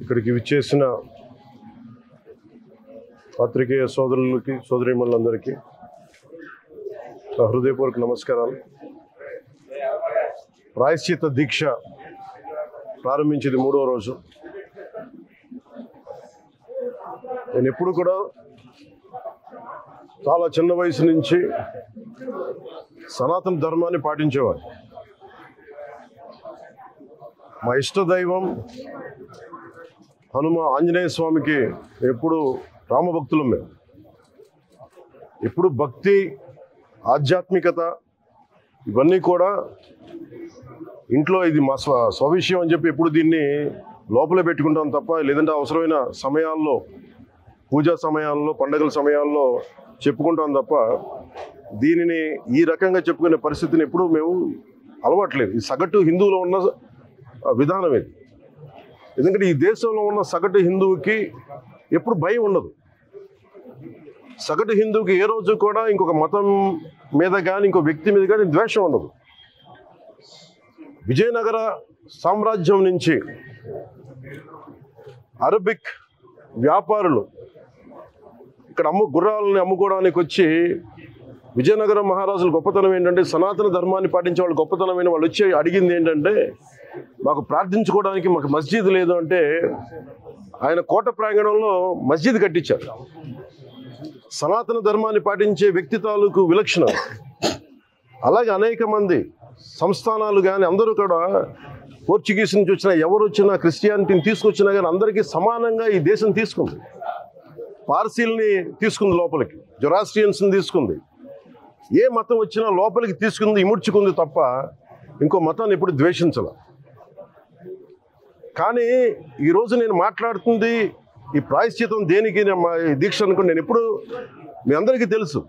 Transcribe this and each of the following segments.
ఇక్కడికి విచ్చేసిన పాత్రికేయ సోదరులకి సోదరీమణులందరికీ నా హృదయపూర్వక నమస్కారాలు. ప్రాయశ్చిత్త దీక్ష ప్రారంభించేది 3వ రోజు. నేను ఎప్పుడు కూడా చాలా చిన్న వయసు నుంచి సనాతన ధర్మాన్ని పాటించేవాడు. మా ఇష్టదైవం ఆంజనేయ స్వామికి ఎప్పుడు రామభక్తులం. మేము ఎప్పుడు భక్తి, ఆధ్యాత్మికత ఇవన్నీ కూడా ఇంట్లో ఇది మా స్వవిషయం అని చెప్పి ఎప్పుడు దీన్ని లోపలే పెట్టుకుంటాం తప్ప, లేదంటే అవసరమైన సమయాల్లో, పూజా సమయాల్లో, పండగల సమయాల్లో చెప్పుకుంటాం తప్ప దీనిని ఈ రకంగా చెప్పుకునే పరిస్థితిని ఎప్పుడు మేము అలవాట్లేదు. ఈ సగటు హిందువులో ఉన్న విధానం ఇది. ఎందుకంటే ఈ దేశంలో ఉన్న సగటు హిందువుకి ఎప్పుడు భయం ఉండదు. సగటు హిందువుకి ఏ రోజు కూడా ఇంకొక మతం మీద కానీ ఇంకో వ్యక్తి మీద కానీ ద్వేషం ఉండదు. విజయనగర సామ్రాజ్యం నుంచి అరబిక్ వ్యాపారులు ఇక్కడ గుర్రాలని అమ్ముకోవడానికి వచ్చి, విజయనగరం మహారాజుల గొప్పతనం ఏంటంటే సనాతన ధర్మాన్ని పాటించే వాళ్ళు గొప్పతనమైన వాళ్ళు వచ్చి అడిగింది ఏంటంటే, మాకు ప్రార్థించుకోవడానికి మాకు మస్జిద్ లేదు అంటే ఆయన కోట ప్రాంగణంలో మస్జిద్ కట్టించారు. సనాతన ధర్మాన్ని పాటించే వ్యక్తి తాలూకు విలక్షణం. అలాగే అనేక మంది సంస్థానాలు కానీ అందరూ కూడా పోర్చుగీస్ నుంచి వచ్చిన ఎవరు వచ్చినా, క్రిస్టియానిటీని తీసుకొచ్చినా కానీ అందరికీ సమానంగా ఈ దేశం తీసుకుంది. పార్సీల్ని తీసుకుంది లోపలికి, జొరాస్ట్రియన్స్ని తీసుకుంది. ఏ మతం వచ్చినా లోపలికి తీసుకుంది, ఇముడ్చుకుంది తప్ప ఇంకో మతాన్ని ఎప్పుడు ద్వేషించాల. కానీ ఈరోజు నేను మాట్లాడుతుంది ఈ ప్రాయశ్చితం దేనికి, ఈ దీక్ష అనుకుని నేను ఎప్పుడు మీ అందరికీ తెలుసు.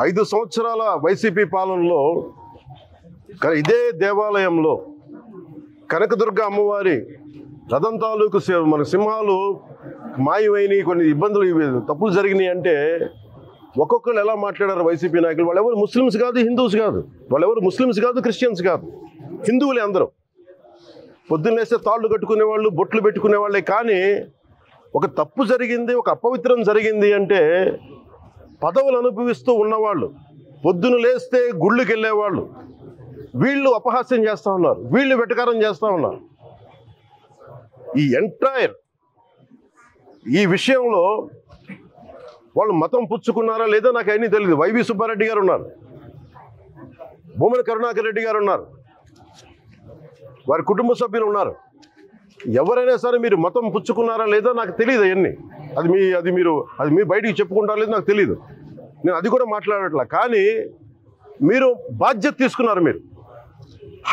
5 సంవత్సరాల వైసీపీ పాలనలో ఇదే దేవాలయంలో కనకదుర్గ అమ్మవారి రథం తాలూకు మన సింహాలు మాయమైనవి, కొన్ని ఇబ్బందులు తప్పులు జరిగినాయి అంటే ఒక్కొక్కరు ఎలా మాట్లాడారు వైసీపీ నాయకులు. వాళ్ళెవరు ముస్లిమ్స్ కాదు, హిందూస్ కాదు, వాళ్ళెవరు ముస్లిమ్స్ కాదు, క్రిస్టియన్స్ కాదు, హిందువులే అందరూ. పొద్దున్నేస్తే తాళ్ళు కట్టుకునేవాళ్ళు, బొట్లు పెట్టుకునేవాళ్ళే. కానీ ఒక తప్పు జరిగింది, ఒక అపవిత్రం జరిగింది అంటే పదవులు అనుభవిస్తూ ఉన్నవాళ్ళు, పొద్దున లేస్తే గుళ్ళకి వెళ్ళేవాళ్ళు, వీళ్ళు అపహాస్యం చేస్తూ ఉన్నారు, వీళ్ళు వెటకారం చేస్తూ ఉన్నారు. ఈ ఎంటైర్ ఈ విషయంలో వాళ్ళు మతం పుచ్చుకున్నారా లేదా నాకు అన్నీ తెలియదు. వైవి సుబ్బారెడ్డి గారు ఉన్నారు, భూమన కరుణాకర్ రెడ్డి గారు ఉన్నారు, వారి కుటుంబ సభ్యులు ఉన్నారు. ఎవరైనా సరే మీరు మతం పుచ్చుకున్నారా లేదా నాకు తెలియదు. అవన్నీ అది మీరు బయటికి చెప్పుకుంటారా లేదు నాకు తెలియదు. నేను అది కూడా మాట్లాడట్లా. కానీ మీరు బాధ్యత తీసుకున్నారు. మీరు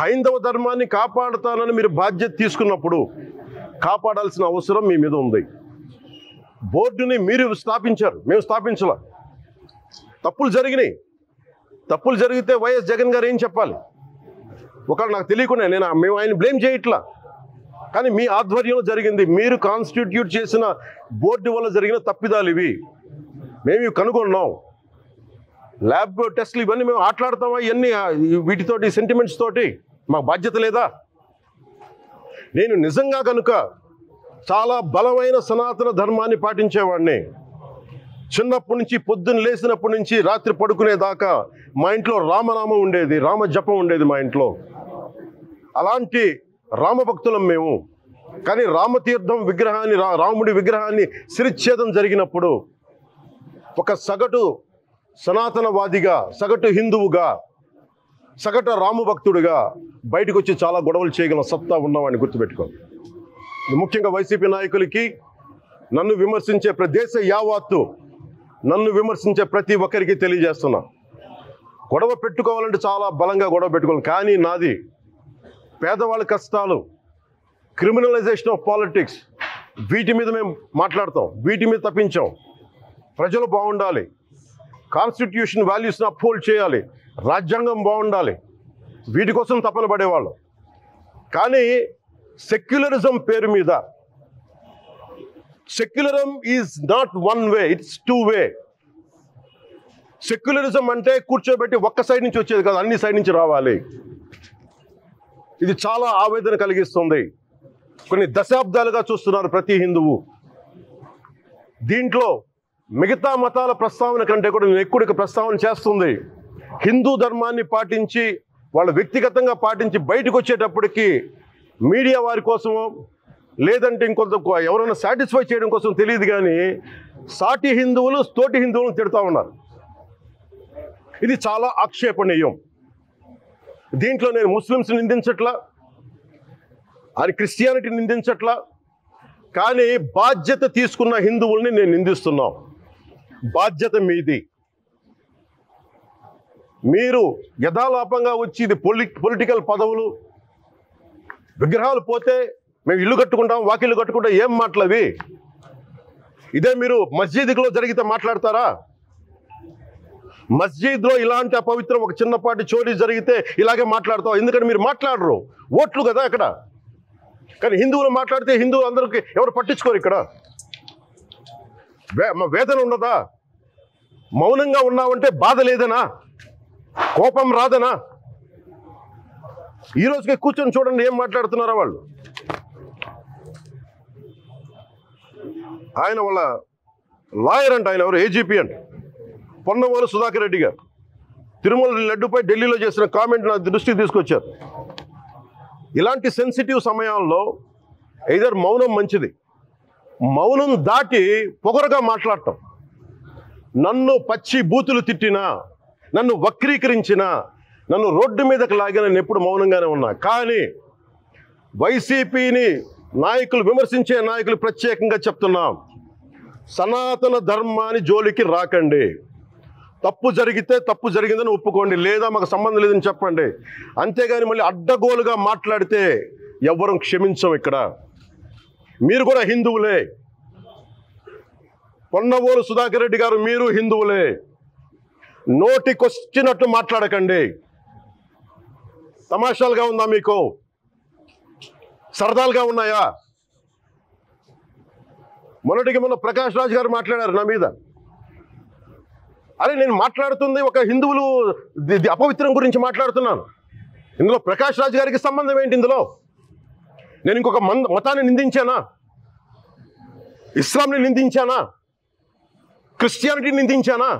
హైందవ ధర్మాన్ని కాపాడుతానని మీరు బాధ్యత తీసుకున్నప్పుడు కాపాడాల్సిన అవసరం మీ మీద ఉంది. బోర్డుని మీరు స్థాపించారు, మేము స్థాపించాల. తప్పులు జరిగినాయి. తప్పులు జరిగితే వైఎస్ జగన్ గారు ఏం చెప్పాలి? ఒకవేళ నాకు తెలియకుండా మేము ఆయన బ్లేమ్ చేయట్లా. కానీ మీ ఆధ్వర్యంలో జరిగింది, మీరు కాన్స్టిట్యూట్ చేసిన బోర్డు వల్ల జరిగిన తప్పిదాలు ఇవి. మేము ఇవి కనుగొన్నాం. ల్యాబ్ టెస్ట్లు ఇవన్నీ మేము ఆటలాడతామా? ఇవన్నీ వీటితోటి సెంటిమెంట్స్ తోటి మాకు బాధ్యత లేదా? నేను నిజంగా కనుక చాలా బలమైన సనాతన ధర్మాన్ని పాటించేవాడిని. చిన్నప్పటి నుంచి, పొద్దున్న లేచినప్పటి నుంచి రాత్రి పడుకునేదాకా మా ఇంట్లో రామనామం ఉండేది, రామ జపం ఉండేది మా ఇంట్లో. అలాంటి రామభక్తులం మేము. కానీ రామతీర్థం విగ్రహాన్ని, రాముడి విగ్రహాన్ని శిరచ్ఛేదం జరిగినప్పుడు ఒక సగటు సనాతనవాదిగా, సగటు హిందువుగా, సగటు రామభక్తుడిగా బయటకు వచ్చి చాలా గొడవలు చేయగల సత్తా ఉన్నవాడిని గుర్తుపెట్టుకోండి. ముఖ్యంగా వైసీపీ నాయకులకి, నన్ను విమర్శించే దేశ యావత్తు నన్ను విమర్శించే ప్రతి ఒక్కరికి తెలియజేస్తున్నా, గొడవ పెట్టుకోవాలంటే చాలా బలంగా గొడవ పెట్టుకోవాలి. కానీ నాది పేదవాళ్ళ కష్టాలు, క్రిమినలైజేషన్ ఆఫ్ పాలిటిక్స్, వీటి మీద మేము మాట్లాడతాం, వీటి మీద తప్పించాం. ప్రజలు బాగుండాలి, కాన్స్టిట్యూషన్ వాల్యూస్ని అప్హోల్డ్ చేయాలి, రాజ్యాంగం బాగుండాలి, వీటి కోసం తపన పడేవాళ్ళం. కానీ సెక్యులరిజం పేరు మీద, secularism is not one way, it's 2 way. Secularism అంటే కూర్చోబెట్టి ఒక్క సైడ్ నుంచి వచ్చేది కాదు, అన్ని సైడ్ నుంచి రావాలి. ఇది చాలా ఆవేదన కలిగిస్తుంది. కొన్ని దశాబ్దాలుగా చూస్తున్నారు ప్రతి హిందువు. దీంట్లో మిగతా మతాల ప్రస్తావన కంటే కూడా నేను ఎక్కువ ప్రస్తావన చేస్తుంది హిందూ ధర్మాన్ని పాటించి వాళ్ళు వ్యక్తిగతంగా పాటించి బయటకు వచ్చేటప్పటికి మీడియా వారి కోసమో లేదంటే ఇంకొంత ఎవరైనా సాటిస్ఫై చేయడం కోసం తెలియదు, కానీ సాటి హిందువులు తోటి హిందువులను తిడతా ఉన్నారు. ఇది చాలా ఆక్షేపణీయం. దీంట్లో నేను ముస్లిమ్స్ నిందించట్లా, అది క్రిస్టియానిటీ నిందించట్లా, కానీ బాధ్యత తీసుకున్న హిందువుల్ని నేను నిందిస్తున్నాం. బాధ్యత మీది. మీరు యథాలాపంగా వచ్చి ఇది పొలిటికల్ పదవులు, విగ్రహాలు పోతే మేము ఇల్లు కట్టుకుంటాం, వాకిళ్ళు కట్టుకుంటాం, ఏం మాటలవి? ఇదే మీరు మస్జిద్లో జరిగితే మాట్లాడతారా? మస్జిద్లో ఇలాంటి అపవిత్రం ఒక చిన్నపాటి చోరీ జరిగితే ఇలాగే మాట్లాడతాం. ఎందుకంటే మీరు మాట్లాడరు, ఓట్లు కదా అక్కడ. కానీ హిందువులు మాట్లాడితే హిందువులు అందరికీ ఎవరు పట్టించుకోరు. ఇక్కడ వేదన ఉండదా? మౌనంగా ఉన్నామంటే బాధ లేదనా? కోపం రాదనా? ఈ రోజుకి కూర్చొని చూడండి ఏం మాట్లాడుతున్నారా వాళ్ళు. ఆయన వాళ్ళ లాయర్ అంట, ఆయన ఎవరు ఏజీపీ అంట, పొన్నవోలు సుధాకర్ రెడ్డి గారు తిరుమల లడ్డుపై ఢిల్లీలో చేసిన కామెంట్ నా దృష్టికి తీసుకొచ్చారు. ఇలాంటి సెన్సిటివ్ సమయాల్లో ఎయిదర్ మౌనం మంచిది, మౌనం దాటి పొగరుగా మాట్లాడటం, నన్ను పచ్చి బూతులు తిట్టినా, నన్ను వక్రీకరించినా, నన్ను రోడ్డు మీదకి లాగిన నేను ఎప్పుడు మౌనంగానే ఉన్నా. కానీ వైసీపీని నాయకులు విమర్శించే నాయకులు ప్రత్యేకంగా చెప్తున్నాం, సనాతన ధర్మాన్ని జోలికి రాకండి. తప్పు జరిగితే తప్పు జరిగిందని ఒప్పుకోండి, లేదా మాకు సంబంధం లేదని చెప్పండి. అంతేగాని మళ్ళీ అడ్డగోలుగా మాట్లాడితే ఎవ్వరూ క్షమించం. ఇక్కడ మీరు కూడా హిందువులే. పొన్నవోలు సుధాకర్ రెడ్డి గారు మీరు హిందువులే. నోటికొచ్చినట్టు మాట్లాడకండి. తమాషాలుగా ఉందా మీకు? సరదాలుగా ఉన్నాయా? మొన్న ప్రకాష్ రాజ్ గారు మాట్లాడారు నా మీద. అరే నేను మాట్లాడుతుంది ఒక హిందువులు అపవిత్రం గురించి మాట్లాడుతున్నాను. ఇందులో ప్రకాష్ రాజ్ గారికి సంబంధం ఏంటి? ఇందులో నేను ఇంకొక మతాన్ని నిందించానా? ఇస్లాంని నిందించానా? క్రిస్టియానిటీని నిందించానా?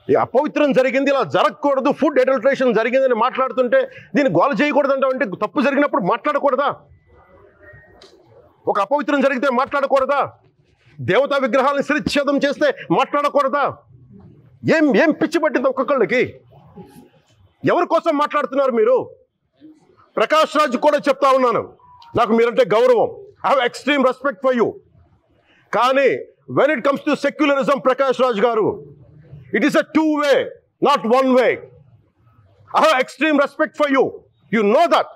ఈ అపవిత్రం జరిగింది, ఇలా జరగకూడదు, ఫుడ్ అడల్టరేషన్ జరిగిందని మాట్లాడుతుంటే దీన్ని గోల చేయకూడదంట. అంటే తప్పు జరిగినప్పుడు మాట్లాడకూడదా? ఒక అపవిత్రం జరిగితే మాట్లాడకూడదా? దేవతా విగ్రహాలను శిరచ్ఛేదం చేస్తే మాట్లాడకూడదా? ఏం పిచ్చి పట్టింది ఒక్కొక్కళ్ళకి? ఎవరి కోసం మాట్లాడుతున్నారు మీరు? ప్రకాష్ రాజ్ కూడా చెప్తా ఉన్నాను, నాకు మీరంటే గౌరవం. I have extreme respect for you. కానీ when it comes to secularism, Prakash Raj garu, it is a two-way, not one-way. I have extreme respect for you. You know that.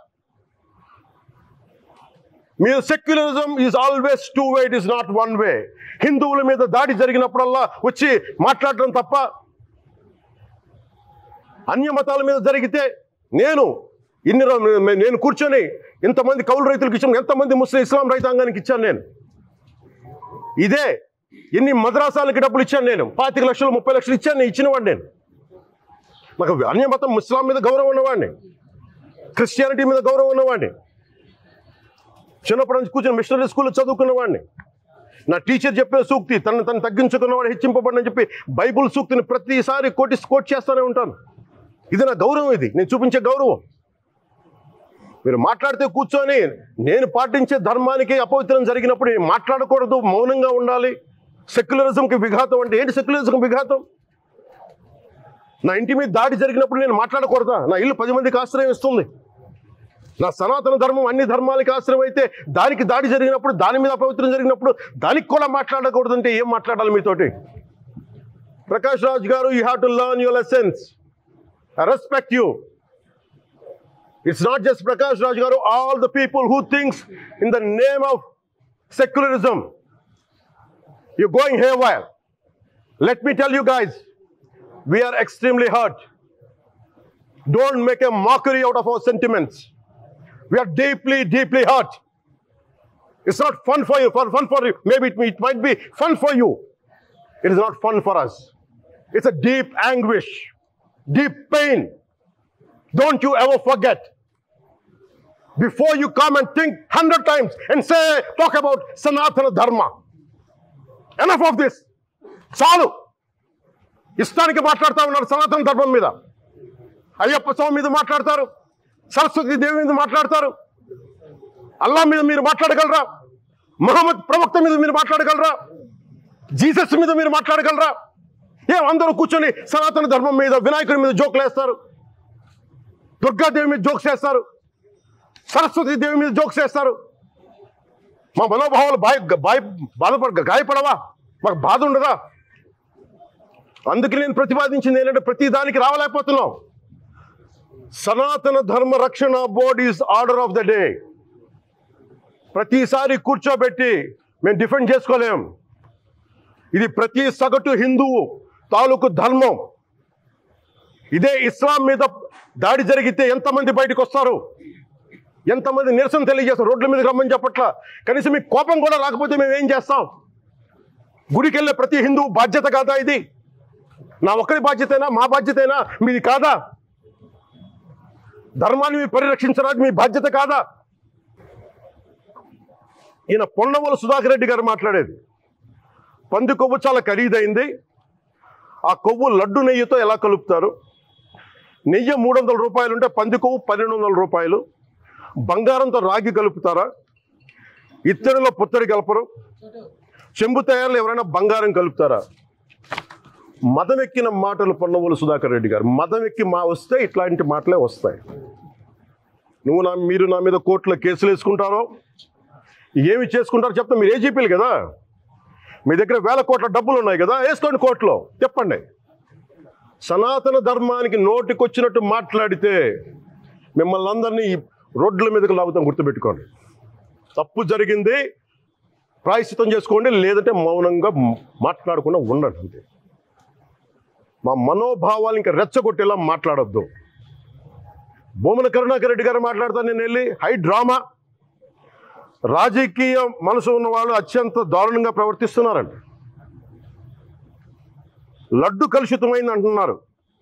Secularism is always two-way, it is not one-way. హిందువుల మీద దాడి జరిగినప్పుడల్లా వచ్చి మాట్లాడడం తప్ప, అన్య మతాల మీద జరిగితే నేను కూర్చొని ఇంతమంది కౌలు రైతులకు ఇచ్చాను, ఎంతమంది ముస్లిం ఇస్లాం రైతాంగానికి ఇచ్చాను నేను. ఇదే ఎన్ని మద్రాసాలకి డబ్బులు ఇచ్చాను నేను, 25 లక్షలు 30 లక్షలు ఇచ్చాను, నేను ఇచ్చినవాడిని. నేను నాకు అన్య మతం ఇస్లాం మీద గౌరవం ఉన్నవాడిని, క్రిస్టియానిటీ మీద గౌరవం ఉన్నవాడిని. చిన్నప్పటి నుంచి కూర్చొని మిషనరీ స్కూల్లో చదువుకున్నవాడిని. నా టీచర్ చెప్పే సూక్తి, తను తగ్గించుకున్నవాడు హెచ్చింపబడని చెప్పి బైబుల్ సూక్తిని ప్రతిసారి కోట్ చేస్తూనే ఉంటాను. ఇది నా గౌరవం, ఇది నేను చూపించే గౌరవం. మీరు మాట్లాడితే కూర్చొని నేను పాటించే ధర్మానికి అపవిత్రం జరిగినప్పుడు మాట్లాడకూడదు, మౌనంగా ఉండాలి. సెక్యులరిజంకి విఘాతం అంటే ఏంటి? సెక్యులరిజంకి విఘాతం? నా ఇంటి మీద దాడి జరిగినప్పుడు నేను మాట్లాడకూడదా? నా ఇల్లు 10 మందికి ఆశ్రయం ఇస్తుంది. నా సనాతన ధర్మం అన్ని ధర్మాలకి ఆశ్రయం అయితే దానికి దాడి జరిగినప్పుడు, దాని మీద అపవిత్రం జరిగినప్పుడు దానికి కూడా మాట్లాడకూడదంటే ఏం మాట్లాడాలి మీతోటి? Prakash Raj garu, you have to learn your lessons. I respect you. It's not just Prakash Raj garu, all the people who thinks in the name of secularism you're going haywire. Let me tell you guys, we are extremely hurt. Don't make a mockery out of our sentiments. We are deeply, deeply hurt. It's not fun for you. Fun for you. Maybe it might be fun for you. It is not fun for us. It's a deep anguish, deep pain. Don't you ever forget. Before you come and think 100 times and say, talk about Sanatana Dharma. Enough of this. చాలు. ఇష్టానికి మాట్లాడుతూ ఉన్నారు సనాతన ధర్మం మీద. అయ్యప్ప స్వామి మీద మాట్లాడతారు, సరస్వతి దేవి మీద మాట్లాడతారు. అల్లా మీద మీరు మాట్లాడగలరా? మహమ్మద్ ప్రవక్త మీద మీరు మాట్లాడగలరా? జీసస్ మీద మీరు మాట్లాడగలరా? అందరూ కూర్చొని సనాతన ధర్మం మీద, వినాయకుడి మీద జోకులు వేస్తారు, దుర్గాదేవి మీద జోక్స్ వేస్తారు, సరస్వతి దేవి మీద జోక్స్ వేస్తారు. మా మనోభావాలు గాయపడవా? మాకు బాధ ఉండదా? అందుకే నేను ప్రతిపాదించింది ఏంటంటే ప్రతి దానికి రావలేకపోతున్నాం. సనాతన ధర్మ రక్షణ board is order of the day. ప్రతిసారి కూర్చోబెట్టి మేము డిఫెండ్ చేసుకోలేం. ఇది ప్రతి సగటు హిందువు తాలూకు ధర్మం. ఇదే ఇస్లాం మీద దాడి జరిగితే ఎంతమంది బయటకు వస్తారు, ఎంతమంది నిరసన తెలియజేస్తారు? రోడ్ల మీదకి రమ్మని చెప్పట్లా. కనీసం మీకు కోపం కూడా రాకపోతే మేము ఏం చేస్తాం? గుడికి వెళ్ళే ప్రతి హిందువు బాధ్యత కాదా ఇది? నా ఒక్కరి బాధ్యతైనా, మా బాధ్యతైనా, మీది కాదా? ధర్మాన్ని మీరు పరిరక్షించడానికి మీ బాధ్యత కాదా? ఈయన పొన్నవోలు సుధాకర్ రెడ్డి గారు మాట్లాడేది, పంది కొవ్వు చాలా ఖరీదైంది, ఆ కొవ్వు లడ్డు నెయ్యితో ఎలా కలుపుతారు? నెయ్యి 300 రూపాయలు ఉంటే పంది కొవ్వు 1200 రూపాయలు. బంగారంతో రాగి కలుపుతారా? ఇత్తడిలో పుత్తడి కలపరు. చెంబు తయారులో ఎవరైనా బంగారం కలుపుతారా? మదం ఎక్కిన మాటలు పొన్నవోలు సుధాకర్ రెడ్డి గారు. మదం ఎక్కి వస్తే ఇట్లాంటి మాటలే వస్తాయి. మీరు నా మీద కోర్టులో కేసులు వేసుకుంటారో ఏమి చేసుకుంటారో చెప్తా. మీరు ఏజీపీలు కదా, మీ దగ్గర వేల కోట్ల డబ్బులు ఉన్నాయి కదా, వేసుకోండి కోర్టులో, చెప్పండి. సనాతన ధర్మానికి నోటికొచ్చినట్టు మాట్లాడితే మిమ్మల్ని అందరినీ రోడ్ల మీదకి లాగుతాం, గుర్తుపెట్టుకోండి. తప్పు జరిగింది, ప్రాయశ్చితం చేసుకోండి, లేదంటే మౌనంగా మాట్లాడకుండా ఉండండి అంతే. మా మనోభావాలు ఇంకా రెచ్చగొట్టేలా మాట్లాడొద్దు. భూమన కరుణాకర్ రెడ్డి గారు మాట్లాడతాను నేను వెళ్ళి హై డ్రామా. రాజకీయ మనసు ఉన్న వాళ్ళు అత్యంత దారుణంగా ప్రవర్తిస్తున్నారండి. లడ్డు కలుషితమైంది అంటున్నారు.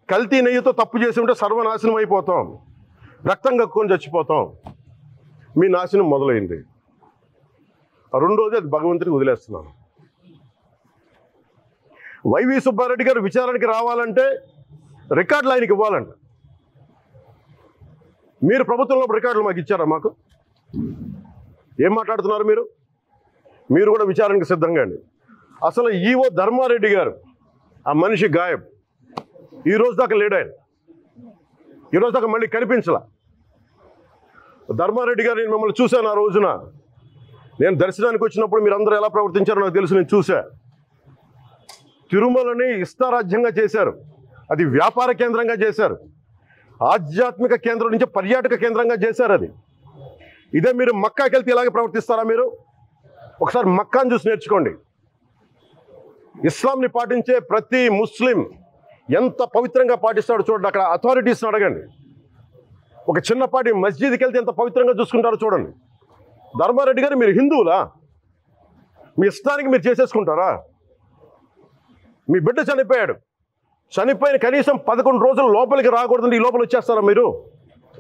కల్తీ నెయ్యితో తప్పు చేసి ఉంటే సర్వనాశనం అయిపోతాం, రక్తం కక్కుని చచ్చిపోతాం. మీ నాశనం మొదలైంది. రెండోది అది భగవంతుడికి వదిలేస్తున్నాను. వైవి సుబ్బారెడ్డి గారు విచారణకి రావాలంటే రికార్డులు ఆయనకి ఇవ్వాలంట. మీరు ప్రభుత్వంలో రికార్డులు మాకు ఇచ్చారా? మాకు ఏం మాట్లాడుతున్నారు మీరు? మీరు కూడా విచారణకు సిద్ధంగా అండి. అసలు ఈవో ధర్మారెడ్డి గారు, ఆ మనిషి గాయబ్. ఈరోజు దాకా లేడు ఆయన. ఈరోజు దాకా మళ్ళీ కనిపించలా. ధర్మారెడ్డి గారు నేను మిమ్మల్ని చూశాను ఆ రోజున. నేను దర్శనానికి వచ్చినప్పుడు మీరు అందరూ ఎలా ప్రవర్తించారో నాకు తెలుసు, నేను చూసా. తిరుమలని ఇష్టారాజ్యంగా చేశారు, అది వ్యాపార కేంద్రంగా చేశారు, ఆధ్యాత్మిక కేంద్రం నుంచి పర్యాటక కేంద్రంగా చేశారు అది. ఇదే మీరు మక్కాకి వెళ్తే ఇలాగే ప్రవర్తిస్తారా? మీరు ఒకసారి మక్కాను చూసి నేర్చుకోండి. ఇస్లాంని పాటించే ప్రతి ముస్లిం ఎంత పవిత్రంగా పాటిస్తాడో చూడండి. అక్కడ అథారిటీస్ని అడగండి. ఒక చిన్నపాటి మస్జిద్కి వెళ్తే ఎంత పవిత్రంగా చూసుకుంటారో చూడండి. ధర్మారెడ్డి గారు మీరు హిందువులా? మీ ఇష్టానికి మీరు చేసేసుకుంటారా? మీ బిడ్డ చనిపోయాడు, చనిపోయిన కనీసం 11 రోజులు లోపలికి రాకూడదండి, ఈ లోపల వచ్చేస్తారా మీరు?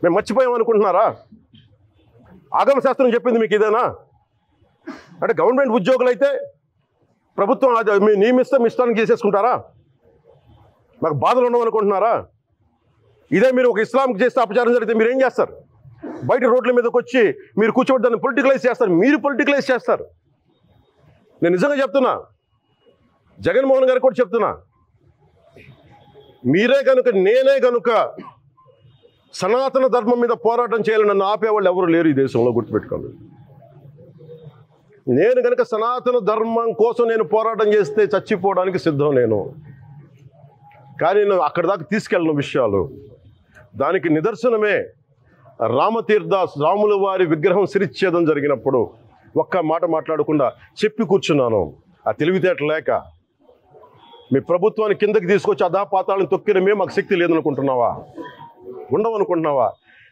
మేము మర్చిపోయామనుకుంటున్నారా? ఆగమ శాస్త్రం చెప్పింది మీకు ఇదేనా? అంటే గవర్నమెంట్ ఉద్యోగులు అయితే ప్రభుత్వం అది మీ నియమిస్తే మీ ఇష్టానికి చేసేసుకుంటారా? మాకు బాధలు ఉండవనుకుంటున్నారా? ఇదే మీరు ఒక ఇస్లాంకి చేస్తే అపచారం జరిగితే మీరు ఏం చేస్తారు? బయట రోడ్ల మీదకి వచ్చి మీరు కూర్చోబెట్టి దాన్ని పొలిటికలైజ్ చేస్తారు. మీరు పొలిటికలైజ్ చేస్తారు. నేను నిజంగా చెప్తున్నా, జగన్మోహన్ గారు కూడా చెప్తున్నా, మీరే కనుక నేనే కనుక సనాతన ధర్మం మీద పోరాటం చేయాలని నన్ను ఆపేవాళ్ళు ఎవరు లేరు ఈ దేశంలో, గుర్తుపెట్టుకోండి. నేను కనుక సనాతన ధర్మం కోసం నేను పోరాటం చేస్తే చచ్చిపోవడానికి సిద్ధం నేను. కానీ నేను అక్కడి దాకా తీసుకెళ్ళిన విషయాలు, దానికి నిదర్శనమే రామతీర్థాస్ రాముల వారి విగ్రహం శిరిచ్ఛేదం జరిగినప్పుడు ఒక్క మాట మాట్లాడకుండా చెప్పి కూర్చున్నాను. ఆ తెలివితేటలు లేక మీ ప్రభుత్వాన్ని కిందకి తీసుకొచ్చి అధాపాతాలను తొక్కిన మేము మాకు శక్తి లేదనుకుంటున్నావా? ఉండవనుకుంటున్నావా?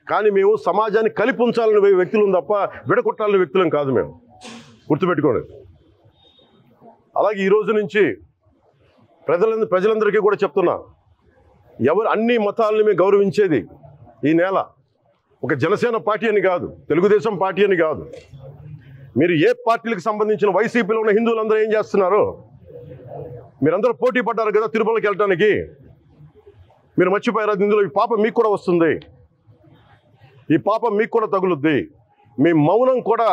కానీ మేము సమాజాన్ని కలిపి ఉంచాలని వ్యక్తులం తప్ప విడగొట్టాలని వ్యక్తులం కాదు మేము, గుర్తుపెట్టుకోండి. అలాగే ఈరోజు నుంచి ప్రజలందరికీ కూడా చెప్తున్నా, ఎవరు అన్ని మతాలని మేము గౌరవించేది ఈ నేల. ఒక జనసేన పార్టీ అని కాదు, తెలుగుదేశం పార్టీ అని కాదు, మీరు ఏ పార్టీలకు సంబంధించిన వైసీపీలో ఉన్న హిందువులందరూ ఏం చేస్తున్నారు? మీరందరూ పోటీ పడ్డారు కదా తిరుమలకి వెళ్ళడానికి. మీరు మర్చిపోయారు ఇందులో ఈ పాపం మీకు కూడా వస్తుంది, ఈ పాపం మీకు కూడా తగులుద్ది. మీ మౌనం కూడా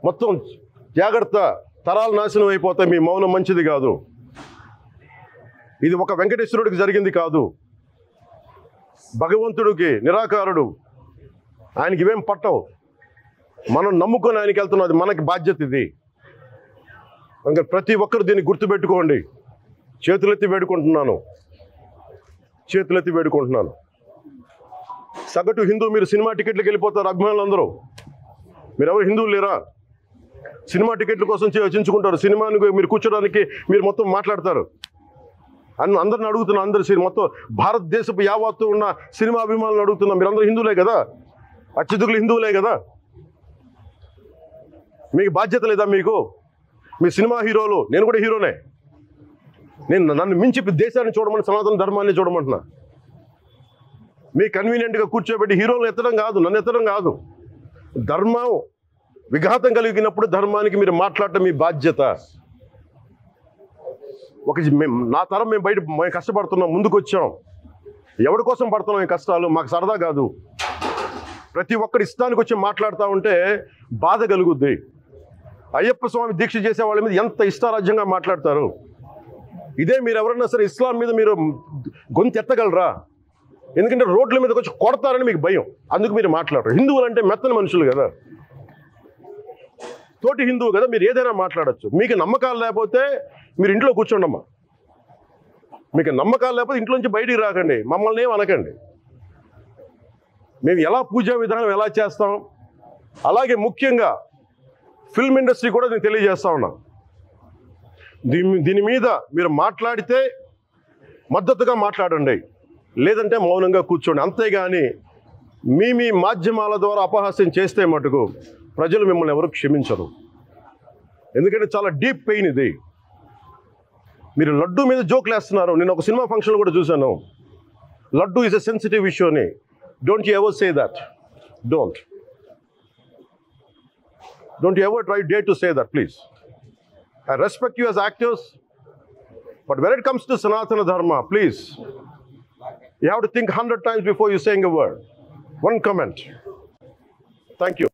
మొత్తం జాగ్రత్త, తరాలు నాశనం అయిపోతాయి. మీ మౌనం మంచిది కాదు. ఇది ఒక వెంకటేశ్వరుడికి జరిగింది కాదు, భగవంతుడికి, నిరాకారుడు, ఆయనకి ఇవేం పట్టవు. మనం నమ్ముకొని ఆయనకి వెళ్తున్నది మనకి బాధ్యత. ఇది ఇంకా ప్రతి ఒక్కరు దీన్ని గుర్తుపెట్టుకోండి. చేతులెత్తి వేడుకుంటున్నాను, చేతులెత్తి వేడుకుంటున్నాను. సగటు హిందూ మీరు సినిమా టికెట్లకు వెళ్ళిపోతారు. అభిమానులందరూ మీరెవరు హిందువులు లేరా? సినిమా టికెట్ల కోసం చించుకుంటారు. సినిమాని మీరు కూర్చోడానికి మీరు మొత్తం మాట్లాడతారు. అందరిని అడుగుతున్నా, అందరు మొత్తం భారతదేశపు యావత్తు ఉన్న సినిమా అభిమానులను అడుగుతున్నా, మీరందరూ హిందువులే కదా, అత్యధికులు హిందువులే కదా, మీకు బాధ్యత లేదా? మీకు మీ సినిమా హీరోలు, నేను కూడా హీరోనే, నన్ను మించి దేశాన్ని చూడమని, సనాతన ధర్మాన్ని చూడమంటున్నా. మీ కన్వీనియంట్గా కూర్చోబెట్టి హీరోలను ఎత్తడం కాదు, నన్ను ఎత్తడం కాదు. ధర్మం విఘాతం కలిగినప్పుడు ధర్మానికి మీరు మాట్లాడటం మీ బాధ్యత. నా తరం మేము కష్టపడుతున్నాం, ముందుకు వచ్చాం. ఎవరి కోసం పడుతున్నాం ఈ కష్టాలు? మాకు సరదా కాదు. ప్రతి ఒక్కరి ఇష్టానికి వచ్చి మాట్లాడుతూ ఉంటే బాధ కలుగుద్ది. అయ్యప్ప స్వామి దీక్ష చేసే వాళ్ళ మీద ఎంత ఇష్టారాజ్యంగా మాట్లాడతారు. ఇదే మీరు ఎవరన్నా సరే ఇస్లాం మీద మీరు గొంతు ఎత్తగలరా? ఎందుకంటే రోడ్ల మీదకి వచ్చి కొడతారని మీకు భయం, అందుకు మీరు మాట్లాడరు. హిందువులు అంటే మెత్తని మనుషులు కదా, తోటి హిందువు కదా, మీరు ఏదైనా మాట్లాడచ్చు. మీకు నమ్మకాలు లేకపోతే మీరు ఇంట్లో కూర్చోండమ్మా. మీకు నమ్మకాలు లేకపోతే ఇంట్లోంచి బయటికి రాకండి, మమ్మల్ని ఏం అనకండి. మేము ఎలా పూజా విధానం ఎలా చేస్తాం, అలాగే ముఖ్యంగా ఫిల్మ్ ఇండస్ట్రీ కూడా నేను తెలియజేస్తా ఉన్నా. దీని మీద మీరు మాట్లాడితే మద్దతుగా మాట్లాడండి, లేదంటే మౌనంగా కూర్చోండి. అంతేగాని మీ మాధ్యమాల ద్వారా అపహాస్యం చేస్తే మటుకు ప్రజలు మిమ్మల్ని ఎవరు క్షమించరు. ఎందుకంటే చాలా డీప్ పెయిన్ ఇది. మీరు లడ్డు మీద జోక్లు వేస్తున్నారు. నేను ఒక సినిమా ఫంక్షన్లో కూడా చూశాను. Laddu is a sensitive issue అని. Don't you ever say that. Don't you ever dare to say that, please. I respect you as actors, but when it comes to Sanatana Dharma, please, you have to think 100 times before you saying a word. One comment. Thank you.